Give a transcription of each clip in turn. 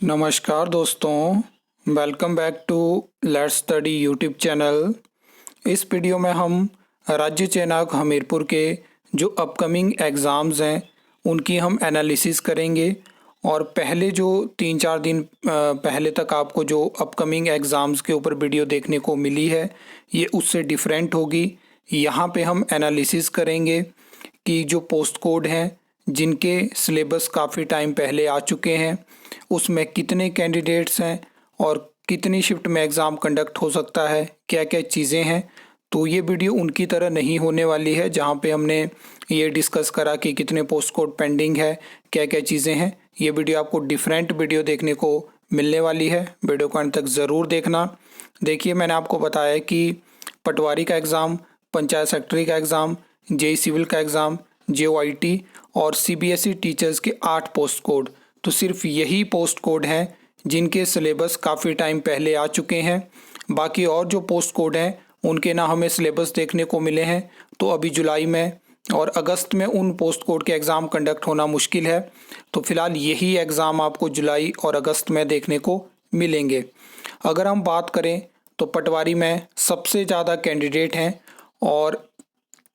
नमस्कार दोस्तों, welcome back to let's study YouTube channel. इस वीडियो में हम राज्य चयनाक हमीरपुर के जो अपकमिंग एग्ज़ाम्स हैं उनकी हम एनालिसिस करेंगे। और पहले जो 3-4 दिन पहले तक आपको जो अपकमिंग एग्ज़ाम्स के ऊपर वीडियो देखने को मिली है ये उससे डिफरेंट होगी। यहाँ पे हम एनालिसिस करेंगे कि जो पोस्ट कोड हैं जिनके सिलेबस काफ़ी टाइम पहले आ चुके हैं उसमें कितने कैंडिडेट्स हैं और कितनी शिफ्ट में एग्ज़ाम कंडक्ट हो सकता है, क्या क्या चीज़ें हैं। तो ये वीडियो उनकी तरह नहीं होने वाली है जहाँ पे हमने ये डिस्कस करा कि कितने पोस्ट कोड पेंडिंग है, क्या क्या चीज़ें हैं। ये वीडियो आपको डिफरेंट वीडियो देखने को मिलने वाली है, वीडियो को अंत तक ज़रूर देखना। देखिए, मैंने आपको बताया कि पटवारी का एग्ज़ाम, पंचायत सेक्रेटरी का एग्ज़ाम, जेई सिविल का एग्ज़ाम, JOIT और CBSE टीचर्स के 8 पोस्ट कोड, तो सिर्फ यही पोस्ट कोड हैं जिनके सिलेबस काफ़ी टाइम पहले आ चुके हैं। बाकी और जो पोस्ट कोड हैं उनके ना हमें सिलेबस देखने को मिले हैं, तो अभी जुलाई में और अगस्त में उन पोस्ट कोड के एग्ज़ाम कंडक्ट होना मुश्किल है। तो फिलहाल यही एग्ज़ाम आपको जुलाई और अगस्त में देखने को मिलेंगे। अगर हम बात करें तो पटवारी में सबसे ज़्यादा कैंडिडेट हैं और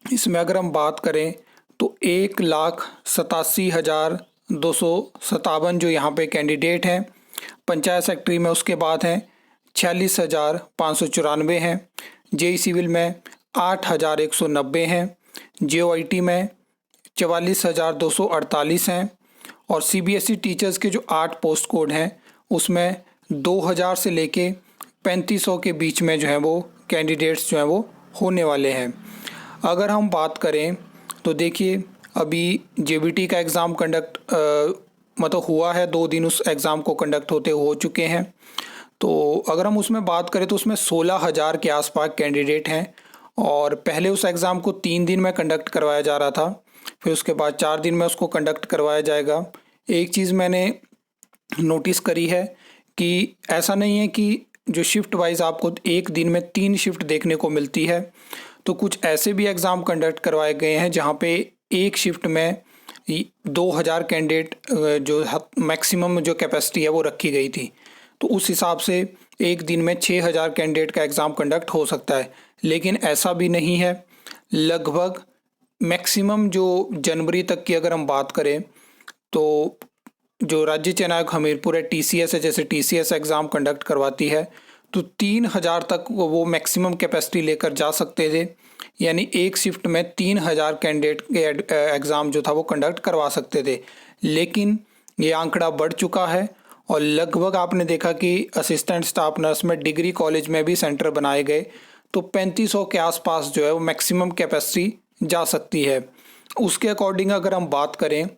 इसमें अगर हम बात करें तो 1,87,257 जो यहाँ पे कैंडिडेट हैं। पंचायत सेक्रेटरी में उसके बाद हैं 46,594 हैं। जेई सिविल में 8,190 हैं। JOIT में 44,248 हैं। और CBSE टीचर्स के जो 8 पोस्ट कोड हैं उसमें 2,000 से लेके 3,500 के बीच में जो है वो कैंडिडेट्स जो हैं वो होने वाले हैं। अगर हम बात करें तो देखिए, अभी JBT का एग्ज़ाम कंडक्ट मतलब हुआ है, 2 दिन उस एग्ज़ाम को कंडक्ट होते हो चुके हैं। तो अगर हम उसमें बात करें तो उसमें 16,000 के आसपास कैंडिडेट हैं। और पहले उस एग्ज़ाम को 3 दिन में कंडक्ट करवाया जा रहा था, फिर उसके बाद 4 दिन में उसको कंडक्ट करवाया जाएगा। एक चीज़ मैंने नोटिस करी है कि ऐसा नहीं है कि जो शिफ्ट वाइज आपको एक दिन में 3 शिफ्ट देखने को मिलती है। तो कुछ ऐसे भी एग्ज़ाम कंडक्ट करवाए गए हैं जहाँ पे एक शिफ्ट में 2,000 कैंडिडेट जो मैक्सिमम जो कैपेसिटी है वो रखी गई थी। तो उस हिसाब से एक दिन में 6,000 कैंडिडेट का एग्ज़ाम कंडक्ट हो सकता है, लेकिन ऐसा भी नहीं है। लगभग मैक्सिमम जो जनवरी तक की अगर हम बात करें तो जो राज्य चयनाक हमीरपुर है, TCS है, जैसे TCS एग्ज़ाम कंडक्ट करवाती है तो 3,000 तक वो मैक्सिमम कैपेसिटी लेकर जा सकते थे। यानी एक शिफ्ट में 3,000 कैंडिडेट के एग्ज़ाम जो था वो कंडक्ट करवा सकते थे, लेकिन ये आंकड़ा बढ़ चुका है। और लगभग आपने देखा कि असिस्टेंट स्टाफ नर्स में डिग्री कॉलेज में भी सेंटर बनाए गए, तो 3,500 के आसपास जो है वो मैक्सिमम कैपेसिटी जा सकती है। उसके अकॉर्डिंग अगर हम बात करें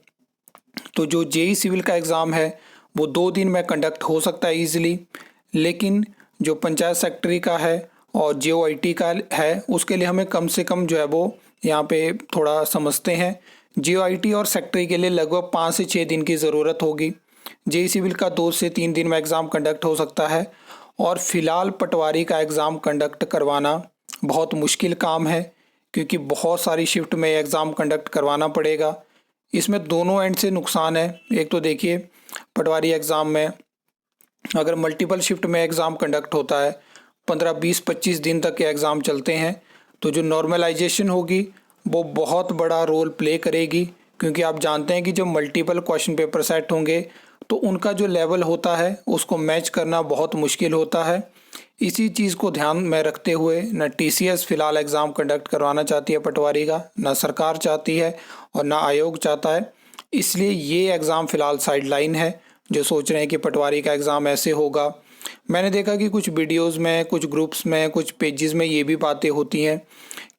तो जो जेई सिविल का एग्ज़ाम है वो 2 दिन में कंडक्ट हो सकता है ईजिली, लेकिन जो पंचायत सेक्रेटरी का है और JOIT का है उसके लिए हमें कम से कम जो है वो यहाँ पे थोड़ा समझते हैं। JOIT और सेक्रेटरी के लिए लगभग 5 से 6 दिन की ज़रूरत होगी। जेई सिविल का 2 से 3 दिन में एग्ज़ाम कंडक्ट हो सकता है। और फिलहाल पटवारी का एग्ज़ाम कंडक्ट करवाना बहुत मुश्किल काम है, क्योंकि बहुत सारी शिफ्ट में एग्ज़ाम कंडक्ट करवाना पड़ेगा। इसमें दोनों एंड से नुकसान है। एक तो देखिए, पटवारी एग्ज़ाम में अगर मल्टीपल शिफ्ट में एग्ज़ाम कंडक्ट होता है, 15, 20, 25 दिन तक के एग्ज़ाम चलते हैं, तो जो नॉर्मलाइजेशन होगी वो बहुत बड़ा रोल प्ले करेगी। क्योंकि आप जानते हैं कि जब मल्टीपल क्वेश्चन पेपर सेट होंगे तो उनका जो लेवल होता है उसको मैच करना बहुत मुश्किल होता है। इसी चीज़ को ध्यान में रखते हुए न TCS फ़िलहाल एग्ज़ाम कंडक्ट करवाना चाहती है पटवारी का, ना सरकार चाहती है और ना आयोग चाहता है। इसलिए ये एग्ज़ाम फ़िलहाल साइडलाइन है। जो सोच रहे हैं कि पटवारी का एग्ज़ाम ऐसे होगा, मैंने देखा कि कुछ वीडियोस में, कुछ ग्रुप्स में, कुछ पेजेस में ये भी बातें होती हैं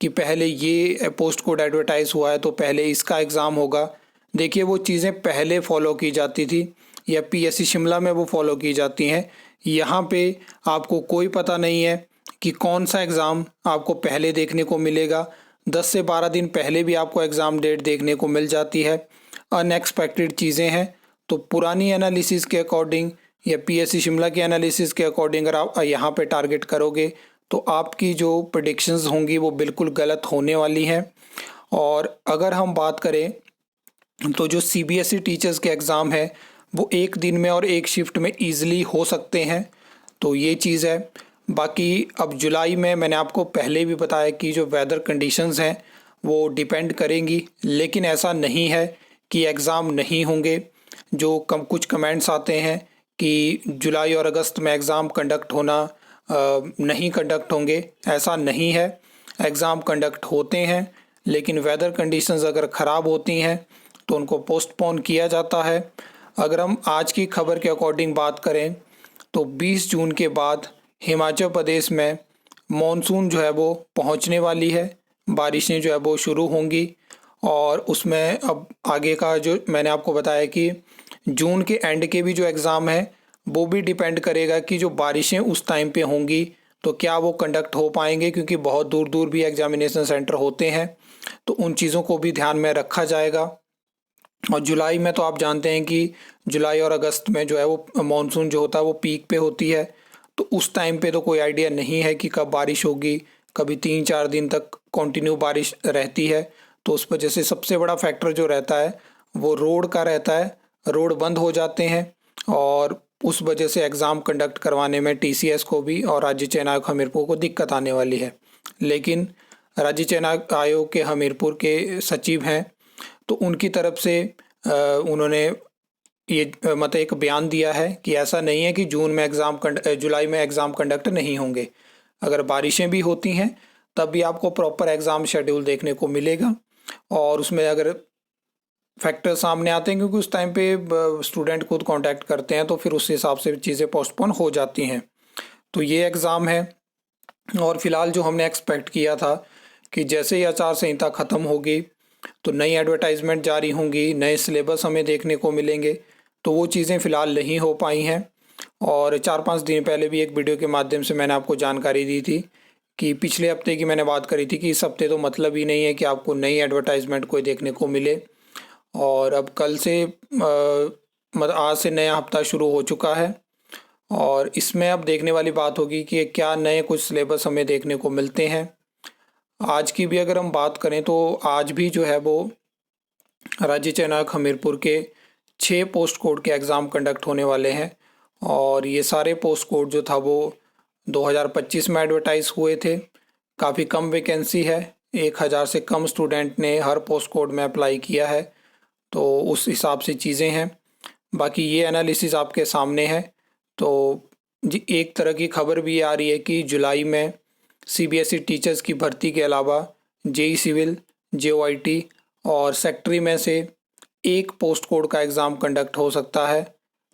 कि पहले ये पोस्ट कोड एडवर्टाइज़ हुआ है तो पहले इसका एग्ज़ाम होगा। देखिए, वो चीज़ें पहले फॉलो की जाती थी या PSC शिमला में वो फॉलो की जाती हैं। यहाँ पे आपको कोई पता नहीं है कि कौन सा एग्ज़ाम आपको पहले देखने को मिलेगा। 10 से 12 दिन पहले भी आपको एग्ज़ाम डेट देखने को मिल जाती है। अनएक्सपेक्टेड चीज़ें हैं। तो पुरानी एनालिसिस के अकॉर्डिंग या PSC शिमला के एनालिसिस के अकॉर्डिंग अगर आप यहाँ पे टारगेट करोगे तो आपकी जो प्रेडिक्शंस होंगी वो बिल्कुल गलत होने वाली हैं। और अगर हम बात करें तो जो CBSE टीचर्स के एग्ज़ाम है वो एक दिन में और एक शिफ्ट में ईज़िली हो सकते हैं। तो ये चीज़ है। बाकी अब जुलाई में मैंने आपको पहले भी बताया कि जो वेदर कंडीशंस हैं वो डिपेंड करेंगी, लेकिन ऐसा नहीं है कि एग्ज़ाम नहीं होंगे। जो कुछ कमेंट्स आते हैं कि जुलाई और अगस्त में एग्ज़ाम कंडक्ट होना नहीं कंडक्ट होंगे, ऐसा नहीं है। एग्ज़ाम कंडक्ट होते हैं, लेकिन वेदर कंडीशंस अगर ख़राब होती हैं तो उनको पोस्टपोन किया जाता है। अगर हम आज की खबर के अकॉर्डिंग बात करें तो 20 जून के बाद हिमाचल प्रदेश में मॉनसून जो है वो पहुंचने वाली है, बारिशें जो है वो शुरू होंगी। और उसमें अब आगे का जो मैंने आपको बताया कि जून के एंड के भी जो एग्ज़ाम है वो भी डिपेंड करेगा कि जो बारिशें उस टाइम पे होंगी तो क्या वो कंडक्ट हो पाएंगे, क्योंकि बहुत दूर दूर भी एग्जामिनेशन सेंटर होते हैं, तो उन चीज़ों को भी ध्यान में रखा जाएगा। और जुलाई में तो आप जानते हैं कि जुलाई और अगस्त में जो है वो मानसून जो होता है वो पीक पे होती है, तो उस टाइम पे तो कोई आइडिया नहीं है कि कब बारिश होगी। कभी 3-4 दिन तक कंटिन्यू बारिश रहती है, तो उस वजह से सबसे बड़ा फैक्टर जो रहता है वो रोड का रहता है। रोड बंद हो जाते हैं और उस वजह से एग्ज़ाम कंडक्ट करवाने में टीसीएस को भी और राज्य चयन आयोग हमीरपुर को दिक्कत आने वाली है। लेकिन राज्य चयन आयोग के हमीरपुर के सचिव हैं, तो उनकी तरफ से उन्होंने ये मतलब एक बयान दिया है कि ऐसा नहीं है कि जुलाई में एग्ज़ाम कंडक्ट नहीं होंगे। अगर बारिशें भी होती हैं तब भी आपको प्रॉपर एग्ज़ाम शेड्यूल देखने को मिलेगा। और उसमें अगर फैक्टर सामने आते हैं, क्योंकि उस टाइम पे स्टूडेंट खुद कांटेक्ट करते हैं, तो फिर उस हिसाब से चीज़ें पोस्टपोन हो जाती हैं। तो ये एग्ज़ाम है। और फिलहाल जो हमने एक्सपेक्ट किया था कि जैसे ही आचार संहिता ख़त्म होगी तो नई एडवर्टाइजमेंट जारी होंगी, नए सिलेबस हमें देखने को मिलेंगे, तो वो चीज़ें फ़िलहाल नहीं हो पाई हैं। और 4-5 दिन पहले भी एक वीडियो के माध्यम से मैंने आपको जानकारी दी थी कि पिछले हफ्ते की मैंने बात करी थी कि इस हफ्ते तो मतलब ही नहीं है कि आपको नई एडवर्टाइजमेंट कोई देखने को मिले। और अब कल से मतलब आज से नया हफ्ता शुरू हो चुका है, और इसमें अब देखने वाली बात होगी कि क्या नए कुछ सिलेबस हमें देखने को मिलते हैं। आज की भी अगर हम बात करें तो आज भी जो है वो राज्य चयन आयोग हमीरपुर के 6 पोस्ट कोड के एग्ज़ाम कंडक्ट होने वाले हैं। और ये सारे पोस्ट कोड जो था वो 2025 में एडवर्टाइज़ हुए थे। काफ़ी कम वैकेंसी है, 1000 से कम स्टूडेंट ने हर पोस्ट कोड में अप्लाई किया है, तो उस हिसाब से चीज़ें हैं। बाकी ये एनालिसिस आपके सामने है। तो जी एक तरह की खबर भी आ रही है कि जुलाई में सीबीएसई टीचर्स की भर्ती के अलावा जेई सिविल, जेओआईटी और सेक्रेटरी में से एक पोस्ट कोड का एग्ज़ाम कंडक्ट हो सकता है।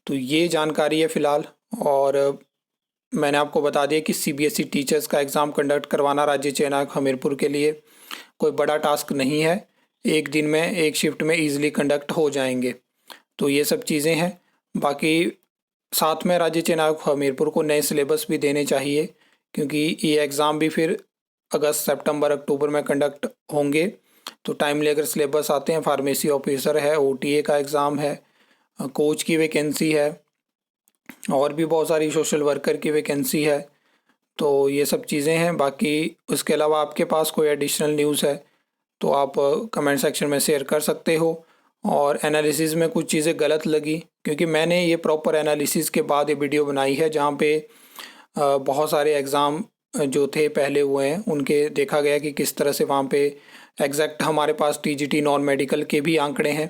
तो ये जानकारी है फ़िलहाल। और मैंने आपको बता दिया कि सीबीएसई टीचर्स का एग्ज़ाम कंडक्ट करवाना राज्य चयन आयोग हमीरपुर के लिए कोई बड़ा टास्क नहीं है। एक दिन में एक शिफ्ट में ईज़िली कंडक्ट हो जाएंगे। तो ये सब चीज़ें हैं। बाकी साथ में राज्य चयन आयोग हमीरपुर को नए सिलेबस भी देने चाहिए, क्योंकि ये एग्ज़ाम भी फिर अगस्त, सितंबर, अक्टूबर में कंडक्ट होंगे। तो टाइमली अगर सिलेबस आते हैं, फार्मेसी ऑफिसर है, ओटीए का एग्ज़ाम है, कोच की वैकेंसी है, और भी बहुत सारी सोशल वर्कर की वैकेंसी है। तो ये सब चीज़ें हैं। बाकी उसके अलावा आपके पास कोई एडिशनल न्यूज़ है तो आप कमेंट सेक्शन में शेयर कर सकते हो। और एनालिसिस में कुछ चीज़ें गलत लगी, क्योंकि मैंने ये प्रॉपर एनालिसिस के बाद ये वीडियो बनाई है जहाँ पे बहुत सारे एग्ज़ाम जो थे पहले हुए हैं उनके देखा गया कि किस तरह से वहाँ पे एग्जैक्ट हमारे पास टीजीटी नॉन मेडिकल के भी आंकड़े हैं,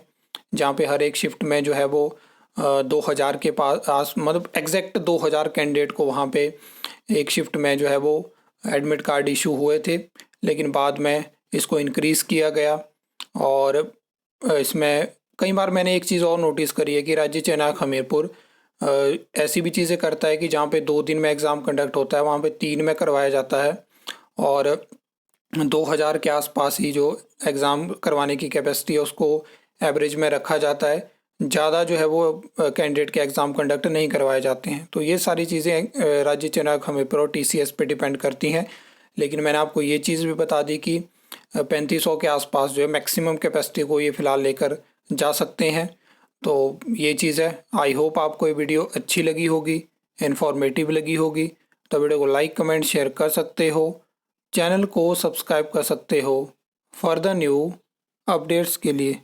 जहाँ पे हर एक शिफ्ट में जो है वो 2000 के पास मतलब एग्जैक्ट 2000 कैंडिडेट को वहाँ पे एक शिफ्ट में जो है वो एडमिट कार्ड इशू हुए थे। लेकिन बाद में इसको इंक्रीज़ किया गया। और इसमें कई बार मैंने एक चीज़ और नोटिस करी है कि राज्य चयन आयोग हमीरपुर ऐसी भी चीज़ें करता है कि जहाँ पे 2 दिन में एग्ज़ाम कंडक्ट होता है वहाँ पे 3 में करवाया जाता है, और 2000 के आसपास ही जो एग्ज़ाम करवाने की कैपेसिटी है उसको एवरेज में रखा जाता है। ज़्यादा जो है वो कैंडिडेट के एग्ज़ाम कंडक्ट नहीं करवाए जाते हैं। तो ये सारी चीज़ें राज्य चयन आयोग हमीरपुर और टीसीएस पे डिपेंड करती हैं। लेकिन मैंने आपको ये चीज़ भी बता दी कि 3500 के आसपास जो है मैक्सिमम कैपेसिटी को ये फ़िलहाल लेकर जा सकते हैं। तो ये चीज़ है। आई होप आपको ये वीडियो अच्छी लगी होगी, इन्फॉर्मेटिव लगी होगी। तो वीडियो को लाइक, कमेंट, शेयर कर सकते हो। चैनल को सब्सक्राइब कर सकते हो फर्दर न्यू अपडेट्स के लिए।